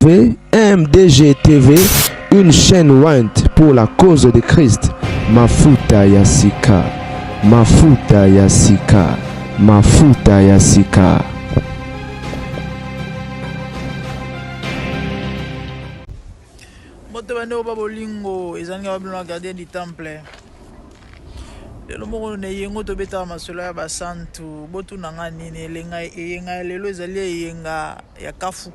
MDG TV, une chaîne Wint pour la cause de Christ. Mafuta Yasika, Mafuta Yasika, Mafuta Yasika. Moto babolingo ezanga babino gardien du temple. Lelo moko ne yengo to beta masolo ya basantu botu nanga nini elenga eyenga lelo ezali eyenga ya kafu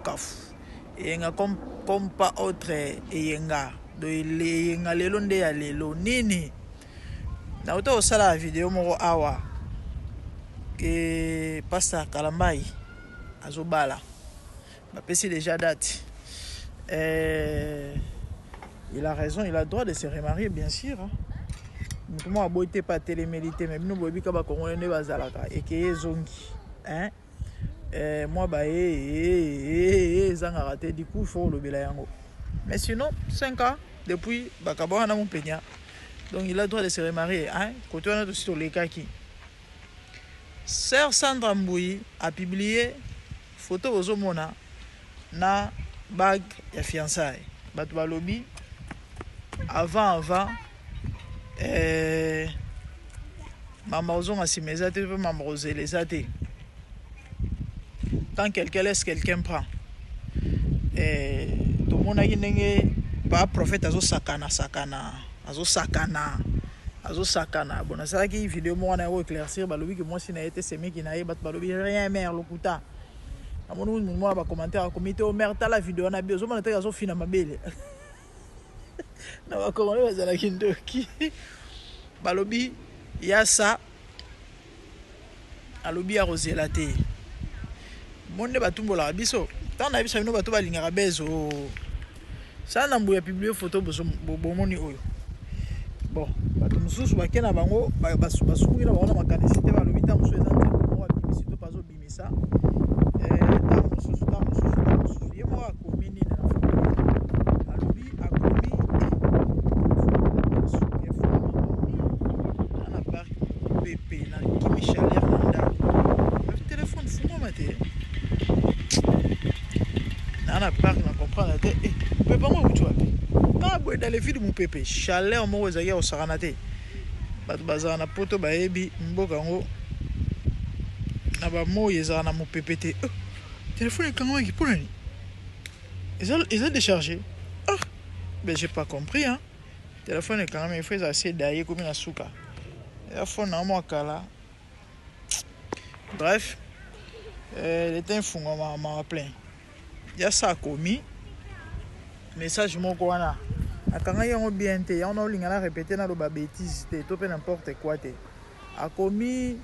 eyenga comme pas autre eyenga do eyenga lelo nde ya lelo nini na uto osala video moko awa ke Pasteur Kalambai azobala bapesi déjà date. Il a raison, il a le droit de se remarier, bien sûr. Moi, je n'ai pas télémérité, mais nous avons dit que les bazalaka et que zongi. Moi, ils ont raté, du coup, il faut le bélayango. Mais sinon, 5 ans depuis, Bakabo a mon peigna. Donc, il a le droit de se remarier. Quand on a tout sur les kaki. Sœur Sandra Mbouyi a publié photo aux homona na bague ya fiançailles. Batouba lobby. Avant maman ozonga simeza te maman roseleza te. Quand quelqu'un laisse, quelqu'un prend. Tout le monde a dit pas prophète azo sakana. Bon, ça qui vidéo moi on a éclaircir balobi que moi si na été semé qui na bat balobi rien mère lokuta. Amonu moi ba commentaire à comité au maire ta la vidéo na bi ozomona te azo fina mabele. Na bakongole bazala kindoki balobi ya sa alobi ya rozela te monde batumbola biso tant na biso bino batu balingaka bezo ça na mbuya publier photo bomoni oyo bon batu mususu bakena bango basukuki na bango na makanisi te balobi ta mususu eza nzembo moko abimisi to bazo bimisa ta mususu ye moko akomi nini na foto alobi akomi Pepe na Kimi Chalère nanda le téléphone fou moi te na parc na comprendre te Pepe moi tu vois pas boy dans les films mon Pepe Chalère mo ezaki au saranate batu bazana na poto baebi mboka ngo na ba mo yeza na mon Pepe te téléphone quand même qui pour ni ils ont déchargé ben j'ai pas compris téléphone quand même il faut assez d'ailleurs comme na souka. Bref, il était un fou, m'a plein. Il y a ça commis. Message mon quoi quand il y a bien été, on a répété dans le bêtise, tout n'importe quoi. A commis,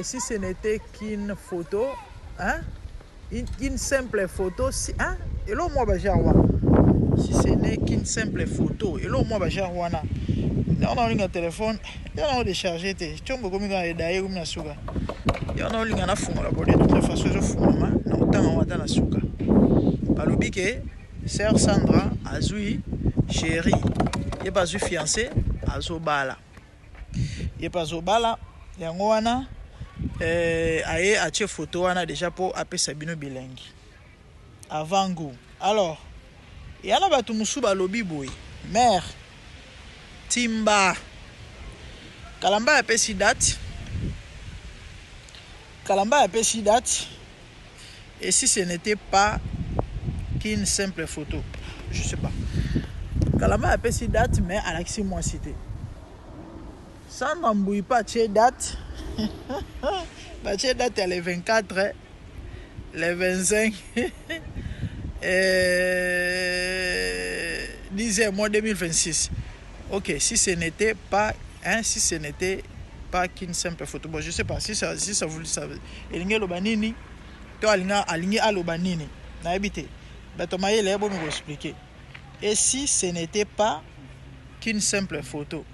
si ce n'était qu'une photo, une simple photo, si et là moi si ce n'est qu'une simple photo, et là moi on a un téléphone, on a déchargé, tu as comme d'ailleurs comme souka. On a un fond la bonne de toute façon je fous maman, on a la souka. Balobi que sœur Sandra azui chérie, il pas eu fiancé, azobala. Il pas zobala, yango wana aye ache photo wana déjà pour appeler Sabino bilingue. Avant goût. Alors, il y a batu musu balobi boy. Mère Timba Kalamba a pesi date. Et si ce n'était pas qu'une simple photo, je sais pas. Kalamba a pesi date, mais à l'accès moi cité. Ça n'embrouille pas tché date. Bah tché date les 24, les 25 10 mois 2026. Ok, si ce n'était pas qu'une simple photo. Bon, je sais pas si ça vous le savez. Elinge lobanini, to aligné à lobanini. Na habité. Ben Thomas il est bon nous expliquer. Et si ce n'était pas qu'une simple photo,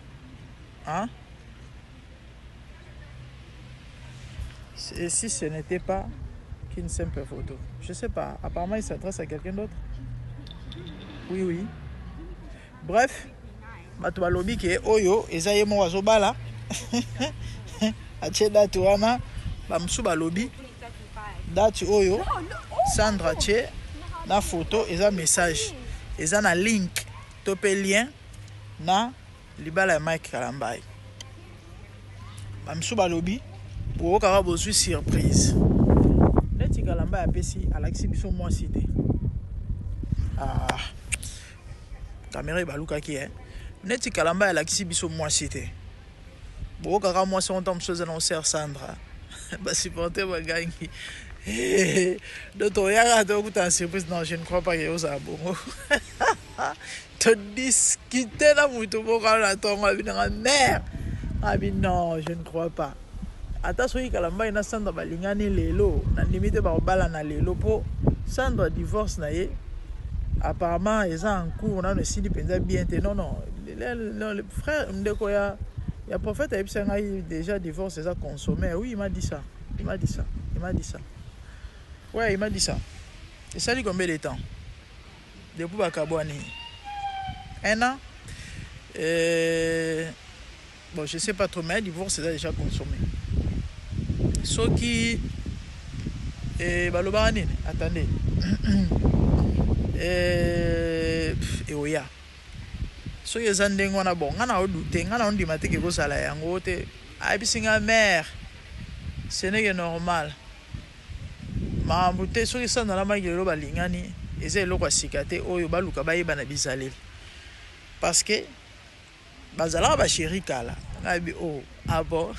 Et si ce n'était pas qu'une simple photo, je sais pas. Apparemment il s'adresse à quelqu'un d'autre. Oui. Bref. Batu balobi ke oyo ezaye mo wazobala ache date wana bamsu balobi date oyo Sandra che na photo eza message eza na link to pe lien na libala ya Mike Kalambai bamisu balobi bokaka bozwi surprise neti Kalambai apesi alakisi biso mwasi te caméra ebalukaki neti Kalambai alakisi biso mwasi te bokaka mwasi onta mosusu eza na oser Sandra basupporter bagangi donc toyaka tokuta surprise. Non, je ne crois pas que ozala bongo todiscuter na mutu moko na tongo abinanga mère abi non je ne crois pas ata soki Kalambai na Sandra balingani lelo na limite bakobala na lelo po Sandra divorce na ye apparemment eza en cours nano esili mpenza bien te. Non le frère ndeko ya prophète ayebisa ngai déjà divorce eza consommé. Oui, il m'a dit ça. Ouais, il m'a dit ça. Et ça dit combien de temps? Depuis Bakabouani. 1 an. Bon, je sais pas trop, mais le divorce est déjà consommé. Ce qui... Balobani, attendez. Et oya. So yezandeng wana bon, ngana odute, ngana ondimate ke kozala yango te. Abisinga mère. Ce n'est normal. Ma mbute so yesa na la magelo balingani, eze eloko sikate oyo baluka bayeba na bizaleli. Parce que bazala ba chéri kala. Ngabi oh, abo.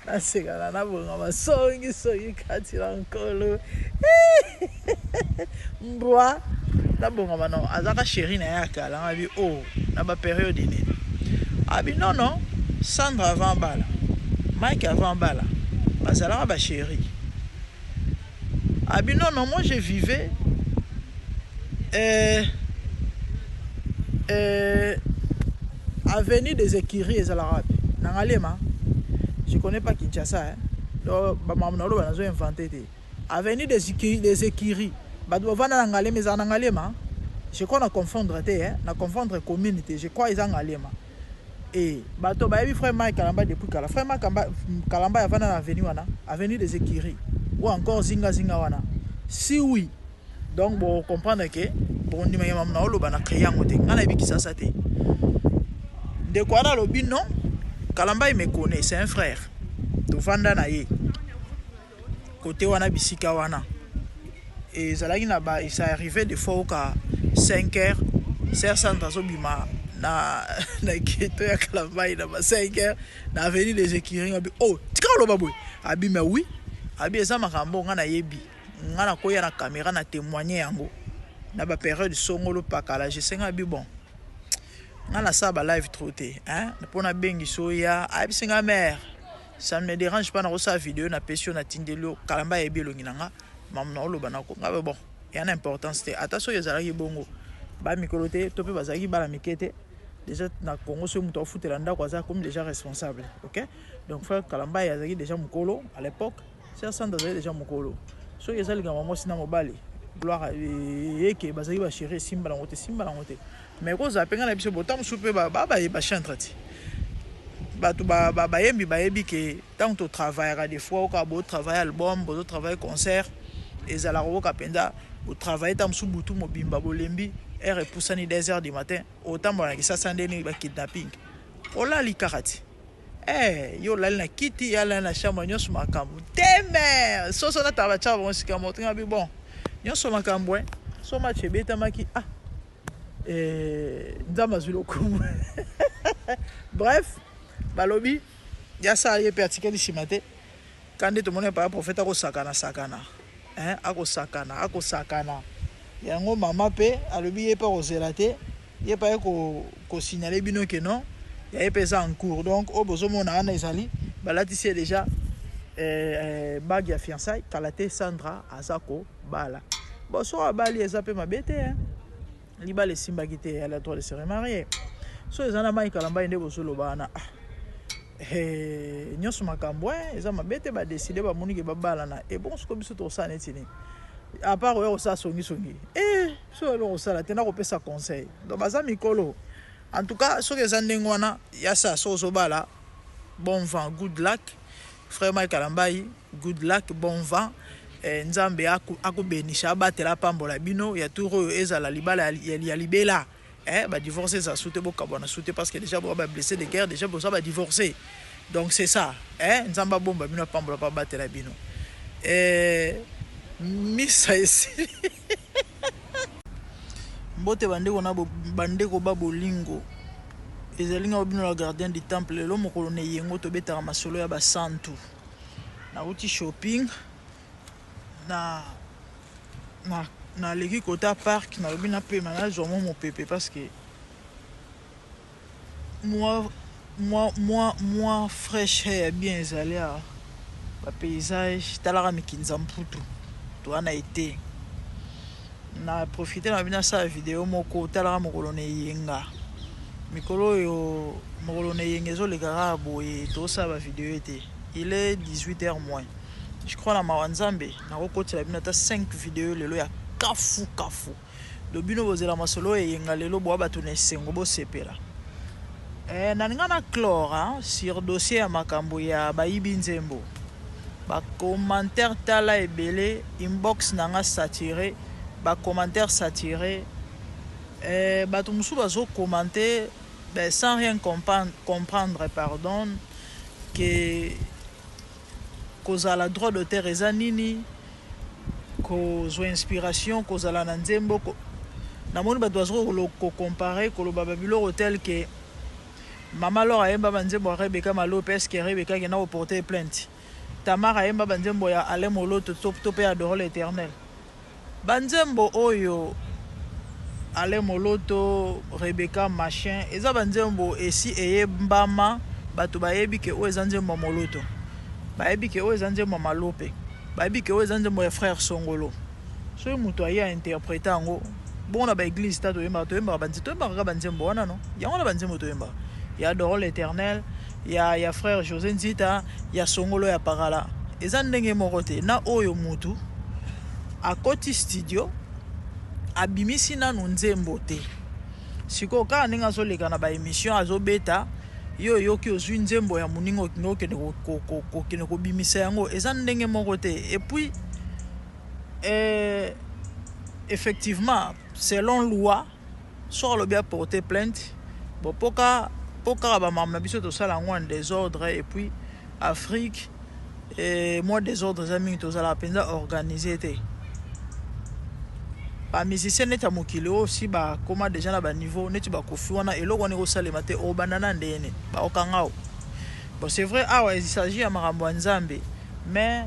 Asigala na bonga masongi soyi kati lankolo. Mbwa na bonga mano azaka chéri na ya kala ngabi oh, na ba période ni. Abi non, Sandra avant bala. Mike avant bala. Bazala ba chéri. Abi non, moi je vivais avenue des Écuries et Zalarabe. Nangalema. Je connais pas Kinshasa hein. Donc bamamnalo banazo inventé. Avenue des Écuries. Badovana nangalema za nangalema. Je crois na confondre te hein, na confondre communauté. Je crois ils nangalema. Et bato bayebi frère Mike Kalambai depuis kala. Frère Mike Kalambai avant na avenue wana, avenue des Écuries ou encore zinga wana. Si oui, donc bon comprendre que bon ndima ya mamna oloba na créer yango te. Ngana ebikisa sa te. De quoi na lobi non? Kalambai me connaît, c'est un frère. Tovanda na ye. Côté wana bisika wana. Et zalaki na ba il s'est arrivé des fois au 5h, Ser Sandra Zobima na keto ya Kalambai na 5h na avenue des Écuries abi oh tika loba boy abi mais oui abi eza makambo ngana yebi ngana koya na caméra na témoigner yango na ba période songolo pakala je senga abi bon ngana ça ba live troté hein pour na bengi soya abi senga mère ça ne me dérange pas na sa vidéo na pesio na tindelo Kalambai yebi longinanga mamna oloba na ko ngabe bon ya na importance te attention yezalaki bongo ba mikolote to pe bazaki bala mikete déjà na Congo ce muto futela ndako aza comme déjà responsable. OK, donc frère Kalambai yazaki déjà mukolo à l'époque, c'est ça ndazali déjà mukolo so yezali ngama mo sina mobali gloire yeke bazaki ba chéri simba la ngote mais ko za penga na biso botam soupe ba chantre ti bato ba yebi que tant to travaillera des fois au beau travail album beau travail concert ezala ko ka penda au travail tam sou butu mobimba bolembi et repoussani 2h du matin autant bon que ça sandeni ba kidnapping ola li karati yo la na kiti ya la na chambre nyoso makambo temer so na taba cha bon sika motinga bi bon nyoso makambo so ma chebeta maki ndama zulo kum bref balobi ya ça y pertiquer simate quand tout le monde pas prophète ko sakana hein ako sakana yango mama pe alobi ye pa ozela te ye pa ko signaler bino que non ya pesa en cours donc au besoin mon ana ezali balatisi déjà bague ya fiançailles kalate Sandra azako bala bon so abali ezape mabete hein libale simba kite à la droit de se remarier so ezana Mike Kalambai nde bosolo bana nyoso makambo eza mabete ba décider ba monike babala na et bon ce comme biso to sa netini à part oyo ça songi so lo sala tena ko pesa conseil donc baza mikolo en tout cas so eza ndengwana ya sa so bala bon vent good luck frère Mike Kalambai good luck bon vent nzambe akobenisha abatela pambola bino ya tour oyo ezala libala ya libela ba divorcer ça souté bokabona souté parce que déjà ba blessé de guerre déjà pour ça ba divorcer donc c'est ça nzamba bomba bino pambola pa batela bino misa esi mbote bandeko ba bolingo ezalinga bino la gardien du temple lelo mokolo ne yengo to betaka masolo ya ba santu na uti shopping na leki kota parc na lobi na pe mana zo mon pépé parce que moi fraîche est bien ezali a ba paysage talaka mikinza mputu to ana été na profiter na bina sa vidéo moko talaka mokolo ne yenga mikolo yo mokolo ne yenga zo le garabo et to sa ba vidéo était il est 18h moins je crois na mawanzambe na kokoti la bina ta 5 vidéos lelo ya kafu do bino bozela masolo yenga lelo bo ba tone sengo bo sepela na ninga na chlore sur dossier ya makambo ya bayibi nzembo ba commentaire tala ebele inbox nanga saturé ba commentaire saturé bato musu bazo commenter sans rien comprendre pardon que kozala droit d'auteur eza nini kozwa inspiration kozala na nzembo namoni bato bazo comparer koloba babiloko tel que mama Laure ayemba banzembo ya Rebecca Malope est-ce que Rebecca kena porter plainte Tamara ayemba banzembo ya Alain Moloto to pe adore l'Éternel banzembo oyo Alain Moloto Rebecca machin eza banzembo esi eyembama bato bayebi ke o eza nzembo Moloto bayebi ke o eza nzembo Malope bayebi ke o eza nzembo ya frère Songolo so muto aya interpréter ngo bona ba église ta to yemba ka banzembo wana no yango na banzembo to yemba ya adore l'Éternel ya frère José Nzita ya Songolo ya Parala eza ndenge moko te na oyo mutu akoti studio abimisi nanu nzembo te siko kaka ndenge azoleka na ba émission azobeta yo yoki ozwi nzembo ya moningo okende kobimisa yango eza ndenge moko te et puis effectivement selon loi so alobi aporter plainte bon poka bamama na biso tosala yango en désordre et puis Afrique moi désordre eza mingi tozala mpenza organisé te bamusicien neti ya mokili aussi bakoma déjà na baniveau neti bakofi wana eloko wana ekosalema te obanda na ndene baokanga o bon c'est vrai awa il s'agit ya makambo ya nzambe mais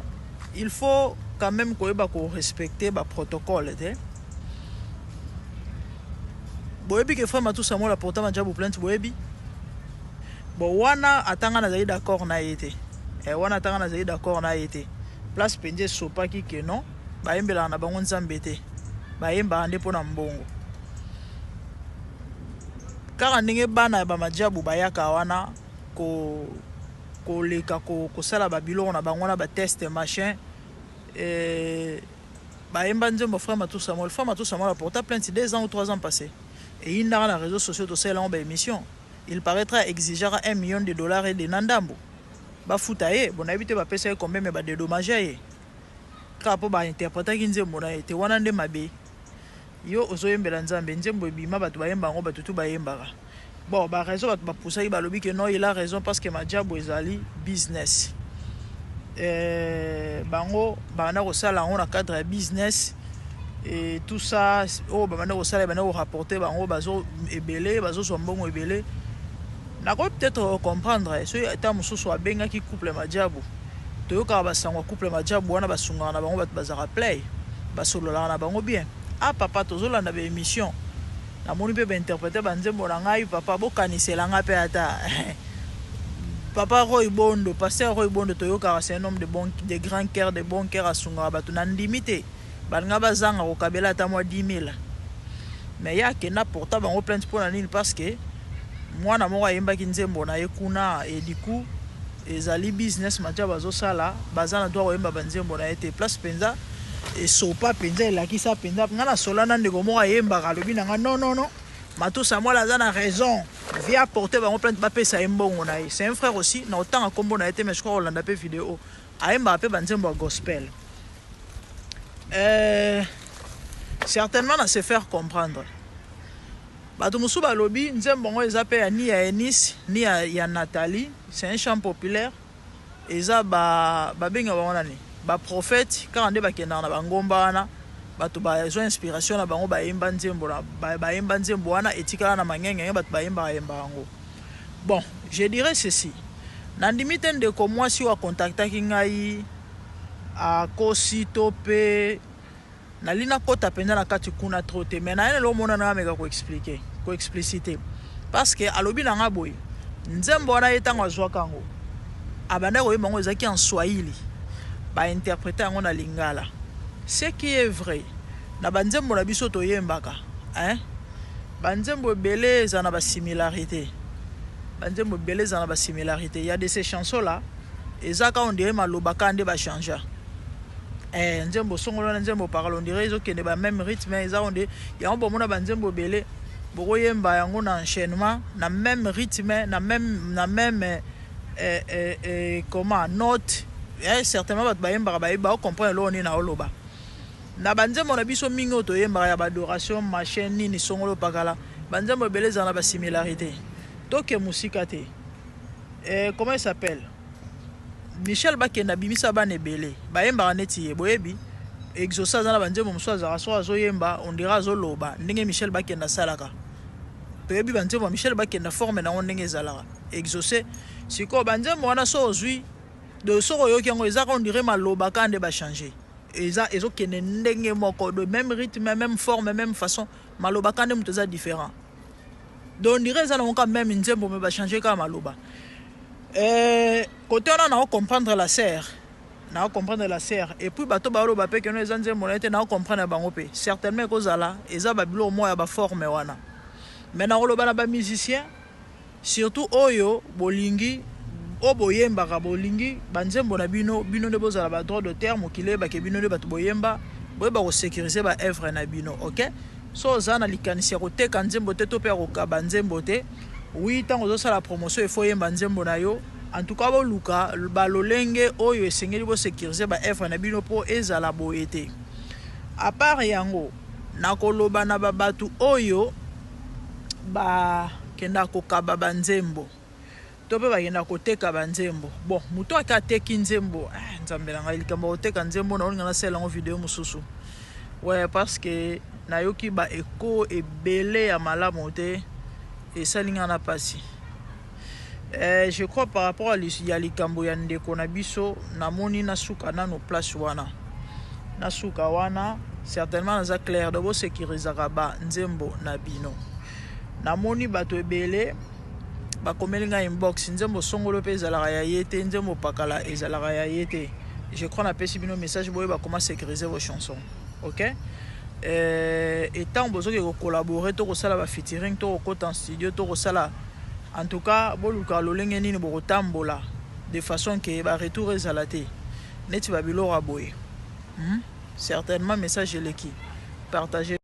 il faut quand même koyeba korespecte baprotocole te boyebi ke frère Matou Samuel aporta majabu plainte boyebi bon wana atanga nazali d'accord na ye te wana atanga nazali d'accord na ye te place penje sopaki ke non bayembelaka na bango nzambe te bayembaka nde mpo na mbongo kaka ndenge bana ya bamajabu bayaka wana koleka kosala babiloko na bango na bateste machin bayemba nzembo frère Matou Samuel aporta plainte 2 ans ou 3 ans passés et il n'a na réseaux sociaux tosalela ba émission il paraîtra exigeara $1 million et de nandambo bafuta ye bonayebi te bapesa ye combien me badédommage ye kaka mpo bainterprétaki nzembo na ye te wana nde mabe yo ozoyembela nzambe nzembo ebima bato bayemba yango bato tu bayembaka bon baraison bato bapusaki balobi ke non il a raison parce que majabu ezali business bango banda kosala yango na cadre ya business et tout ça oyo banda kosala banda korapporte bango bazo ebele bazozwa mbongo ebele nakoki peut-être comprendre soki ata mosusu abengaki couple majabu toyokaka basango couple majabu wana basungaka na bango bato bazaka play basololaka na bango bien papa tozolanda baémission namoni mpe bainterprete banzembo na ngai papa bokaniselanga mpe ata papa Roy Bondo pasteur Roy Bondo toyokaka c'est un homme de grand cœur de bon cœur asungaka bato na ndimi te balinga bazanga kokabela ata mwa 10 000 mais ye akenda porta bango plainte mpo na nini parce que mwana moko ayembaki nzembo na ye kuna et du coup ezali business matia bazosala baza na droit koyemba banzembo na ye te place mpenza esopa mpenza elakisa mpenza nga na solana ndeko moko ayembaka alobi na nga non Matou Samuel aza na raison via porter bango plainte bapesa ye mbongo na ye c'est un frère aussi na otanga kombo na ye te mais je crois olanda mpe vidéo ayembaka mpe banzembo ya gospel certainement à se faire comprendre. Bato musu balobi nzembo ngo eza pe ni ya Enis ni ya Nathalie, c'est un chant populaire. Eza ba benga ba wana ni ba prophète quand nde bakenda na bangomba wana bato ba zo inspiration na bango ba yemba nzembo na ba yemba nzembo wana etikala na mangenge bato ba yemba yango. Bon, je dirais ceci. Nandimi tende ko moi si wa contactaki ngai a kosi tope na lina kota penza na kati kuna trop te mais na ene lo mona na meka ko expliquer ko expliciter parce que alobi na ngaboy nzembo wana etango azwa kango abanda ko yemango ezaki en Swahili ba interpréter yango na lingala ce qui est vrai na banzembo na biso to yembaka hein banzembo belé za na ba similarité banzembo belé za na ba similarité il y a de ces chansons là ezaka on dirait malobaka nde ba changer nzembo songolo na nzembo parole on dirait ezokende ba même rythme eza onde ya on bomona ba nzembo belé boko yemba yango na enchaînement na même rythme na même comment note certainement ba yemba ba comprendre lo ni na oloba na ba nzembo na biso mingi to yemba ya ba adoration machin nini songolo pakala ba nzembo belé za na ba similarité toke musika te comment il s'appelle Michel Bakenda bimisa bane belé bayemba neti ye boyebi exaucer za na banzembo musaza raso azo yemba on dira zo loba ndenge Michel Bakenda salaka toyebi banzembo Michel Bakenda forme na ndenge zalaka exaucer siko banzembo wana so ozui de soko yoki yango ezaka on dirait maloba kande ba changer eza ezokende ndenge moko de même rythme même forme même façon maloba kande mutoza différent donc on dirait ça na quand même nzembo me ba changer ka maloba. Côté on a comprendre la serre, na comprendre la serre et puis bato ba lo ba pe que nous nzembo na été na comprendre bango pe certainement kozala eza ba bilo mo ya ba forme wana mais na lo ba musicien surtout oyo bolingi o boyemba ka bolingi banzembo na bino de bozala ba droit de terme kile ba ke bino de bato boyemba boyeba ko sécuriser ba œuvre na bino OK so zana likanisi ko te kanzembo te to pe ko ka banzembo te. Oui, tant que la promotion, il faut y aller. En tout cas, Luka, balolenge oyo esengeli bo sécuriser ba F na bino po ezala boyete. À part yango, nakoloba na babatu oyo ba kenda ko kaba banzembo. Tope ba kenda ko teka banzembo. Bon, muto aka teki nzembo. Nzambela ngai likambo ko teka nzembo na olinga na sela en vidéo mususu. Ouais, parce que nayoki ba eko ebele ya malamu te. Et ça n'a pas si. Je crois par rapport à Yalikambo Yande Konabiso, Namoni Nasuka na no place wana. Nasuka wana, certainement naza clair de bo sécurisera ba nzembo na bino. Namoni bato ebele ba komelinga inbox nzembo songolo pe ezalaka ya yete nzembo pakala ezalaka ya yete. Je crois na pesi bino message boye ba comment sécuriser vos chansons. OK? Et tant besoin de collaborer to kosala ba featuring to kota en studio to kosala en tout cas boluka lolenge nini bo tambola de façon que ba retour ezalate neti ba bilora boye certainement message leki partager.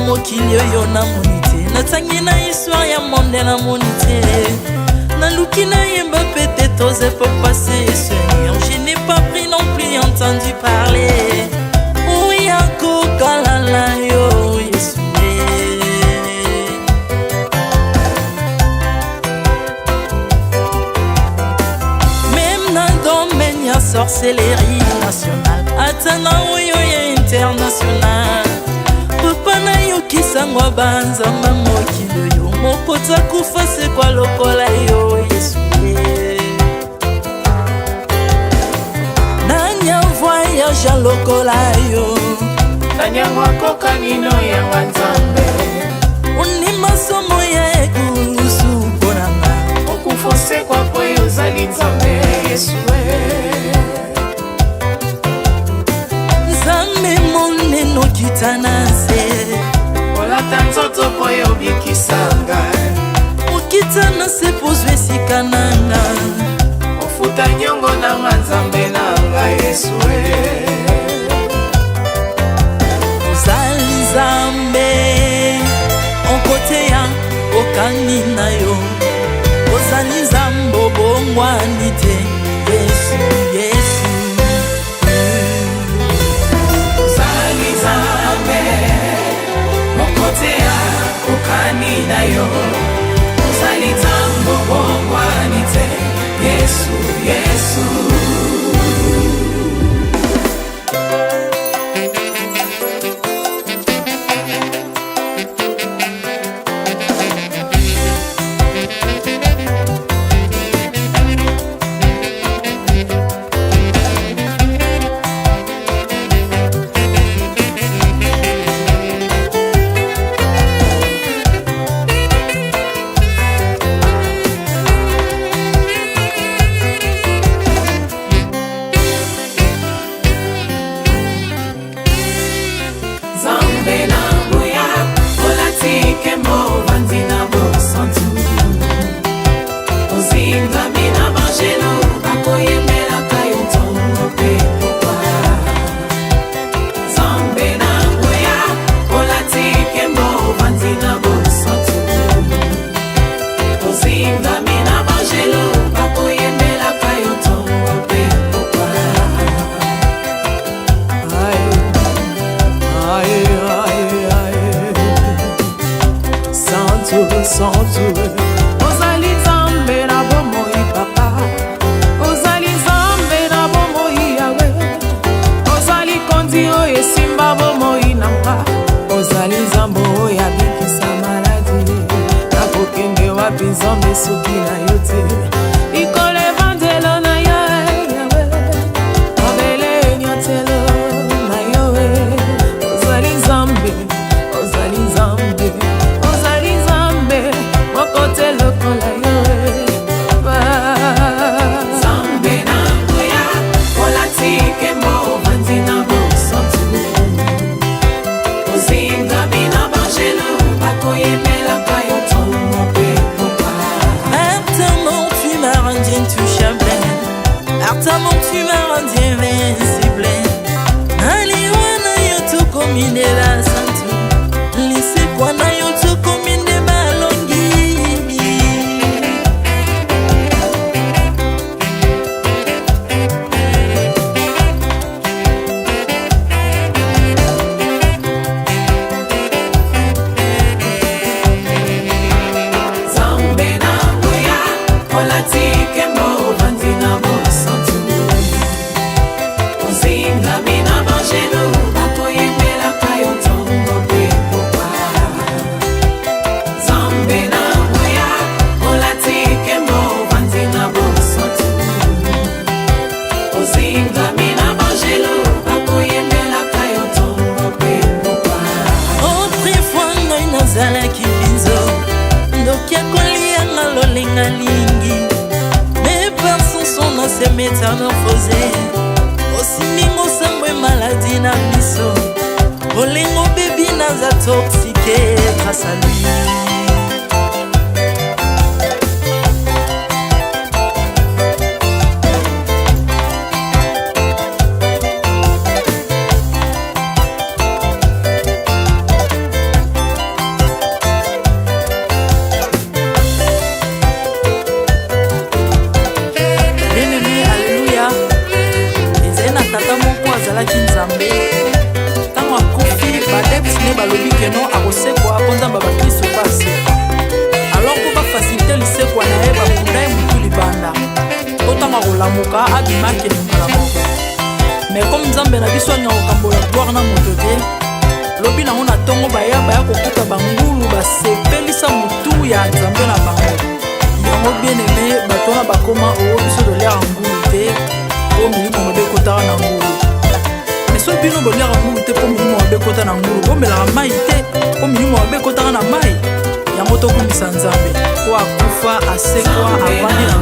Mokili yo na monite natangi na histoire ya monde na monite na lukina yemba pete toze pour passer Seigneur je n'ai pas pris non plus entendu parler oui ako kalala yo Yesu même na domaine ya sorcellerie nationale atana oyo ya international Pana yo kisangwa banzamba mokilo yo mokota kufa se kwa lokola yo Yesu Nanya voyage lokola yo Nanya wakoka nino ya wanzambe Uni masomo ya ekulusu bonanga Okufose kwa poyo zali nzambe Yesu Nzambe moneno kitanase Olata nzoto poyo bikisanga Okitana se pozwe sikananga Ofuta nyongo na nzambe bosantu ozali nzambe na bomoi papa ozali nzambe na bomoi yawe ozali kondi oyo esimba bomoi na nga ozali nzambe oyo abikisa maladi nakokende wapi nzambe soki na yo te ikolo evangelo na yo yawe mabele enyotelo na yo ozali nzambe ozali nzambe ozali nzambe mokote lokola yo nzambe na ngoya olatike mo ovandi na bosantu ozinga bina bangelo bakoyemelaka yo ntongo mpe mopa Ardemment tu m'as rendu intouchable, ardemment tu m'as rendu invincible. Aliwana yo tukomindela santu, lisekwana yo tukominde balongi. nzambe na ngoya olatike mo ovandi na bosantu ozinga bina bangelo bakoyemelaka yo ntongo mpe mopa nzambe na ngoya olatike mo ovandi na bosantu ozinga bina bangelo bakoyemelaka yo ntongo mpe mopa Autrefois ngai nazalaki binzo ndoki ya kolianga lolenga lingi mais par son son na se métamorphosé osimingo sambwe maladi na biso olengo bebi naza toxique grâce à lui. Bien-aimé, alléluia. ezali na tata moko azalaki nzambe ntango akufi badeptine balobi keno akosekwa mpo nzambe bakristo mpo asekwa alors mpo bafasilite lisekwa na ye bakunda ye motu libanda mpo ntango akolamuka abimaki lingala moko me komi nzambe na biso alinga kokambola gloire na moto te lobi nango na ntongo baya kokuta bangulu basepelisa motu ya nzambe na bango yango bien-aimé bato wana bakoma oyo biso toliaka ngulu te mpo milimo mabe ekotaka na ngulu me soki bino boliaka ngulu te mpo milimo mabe ekota na ngulu bomelaka mai te mpo milimo mabe ekotaka na mai yango tokumisa nzambe po akufa asekwa avandi na